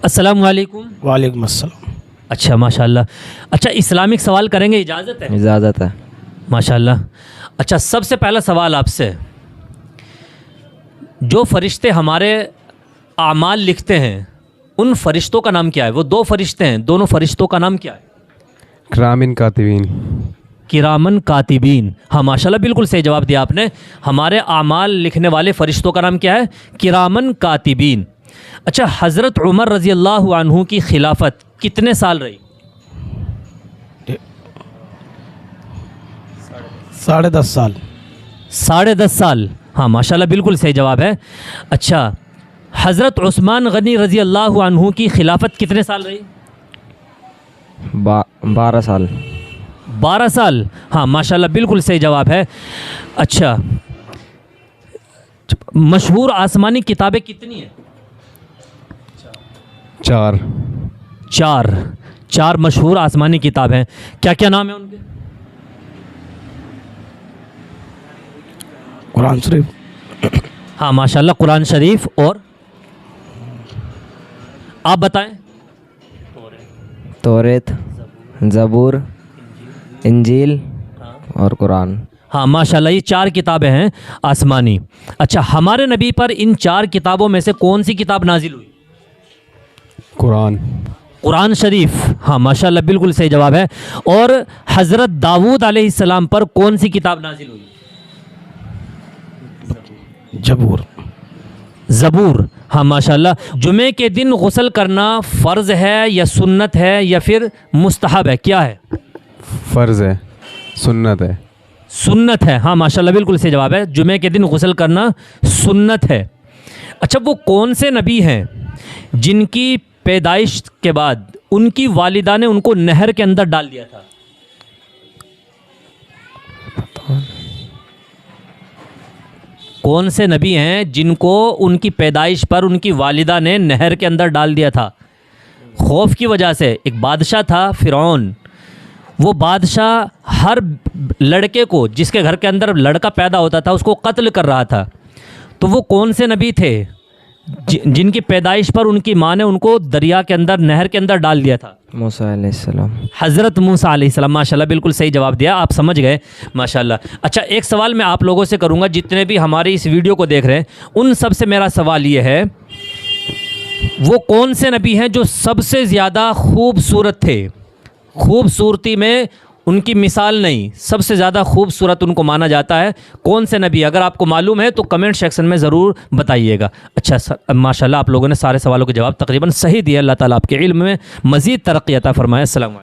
अस्सलामु अलैकुम। वालेकुम अस्सलाम। अच्छा माशाल्लाह। अच्छा इस्लामिक सवाल करेंगे, इजाज़त है? इजाज़त है। माशाल्लाह। अच्छा सबसे पहला सवाल आपसे, जो फरिश्ते हमारे आमाल लिखते हैं उन फरिश्तों का नाम क्या है? वो दो फरिश्ते हैं, दोनों फरिश्तों का नाम क्या है? किरामन कातिबीन। किरामन कातिबीन। हाँ माशाल्लाह बिल्कुल सही जवाब दिया आपने। हमारे आमाल लिखने वाले फरिश्तों का नाम क्या है? किरामन कातिबीन। अच्छा हज़रत उमर रज़ी अल्लाहु अन्हु की खिलाफत कितने साल रही? 10.5 साल। 10.5 साल। हाँ माशाल्लाह बिल्कुल सही जवाब है। अच्छा हज़रत उस्मान गनी रज़ी अल्लाहु अन्हु की खिलाफत कितने साल रही? 12 साल। 12 साल। हाँ माशाल्लाह बिल्कुल सही जवाब है। अच्छा मशहूर आसमानी किताबें कितनी हैं? 4। 4 मशहूर आसमानी किताब हैं। क्या क्या नाम है उनके? कुरान शरीफ। हाँ माशाल्लाह कुरान शरीफ, और आप बताएं। तौरेत, ज़बूर, इंजील और कुरान। हाँ माशाल्लाह ये 4 किताबें हैं आसमानी। अच्छा हमारे नबी पर इन 4 किताबों में से कौन सी किताब नाजिल हुई? कुरान। कुरान शरीफ। हाँ माशाल्लाह बिल्कुल सही जवाब है। और हज़रत दाऊद अलैहिस्सलाम पर कौन सी किताब नाजिल हुई? जबूर। ज़बूर। हाँ माशाल्लाह। जुमे के दिन गुस्ल करना फ़र्ज़ है या सुन्नत है या फिर मुस्तहब है, क्या है? फ़र्ज़ है, सुन्नत है। सुन्नत है। हाँ माशाल्लाह बिल्कुल सही जवाब है। जुमे के दिन गुस्ल करना सुन्नत है। अच्छा वो कौन से नबी हैं जिनकी पैदाइश के बाद उनकी वालिदा ने उनको नहर के अंदर डाल दिया था? कौन से नबी हैं जिनको उनकी पैदाइश पर उनकी वालिदा ने नहर के अंदर डाल दिया था खौफ की वजह से? एक बादशाह था फ़िरौन। वो बादशाह हर लड़के को, जिसके घर के अंदर लड़का पैदा होता था, उसको कत्ल कर रहा था। तो वो कौन से नबी थे जिनकी पैदाइश पर उनकी माँ ने उनको दरिया के अंदर, नहर के अंदर डाल दिया था? मूसा अलैहिस्सलाम। हज़रत मूसा अलैहिस्सलाम। माशाल्लाह बिल्कुल सही जवाब दिया, आप समझ गए माशाल्लाह। अच्छा एक सवाल मैं आप लोगों से करूंगा, जितने भी हमारी इस वीडियो को देख रहे हैं उन सब से मेरा सवाल ये है, वो कौन से नबी हैं जो सबसे ज़्यादा खूबसूरत थे? खूबसूरती में उनकी मिसाल नहीं, सबसे ज़्यादा खूबसूरत उनको माना जाता है। कौन से नबी? अगर आपको मालूम है तो कमेंट सेक्शन में ज़रूर बताइएगा। अच्छा माशाल्लाह आप लोगों ने सारे सवालों के जवाब तकरीबन सही दिए। अल्लाह ताला आपके इल्म में मज़ीद तरक्की अता फ़रमाए। अस्सलाम वालेकुम।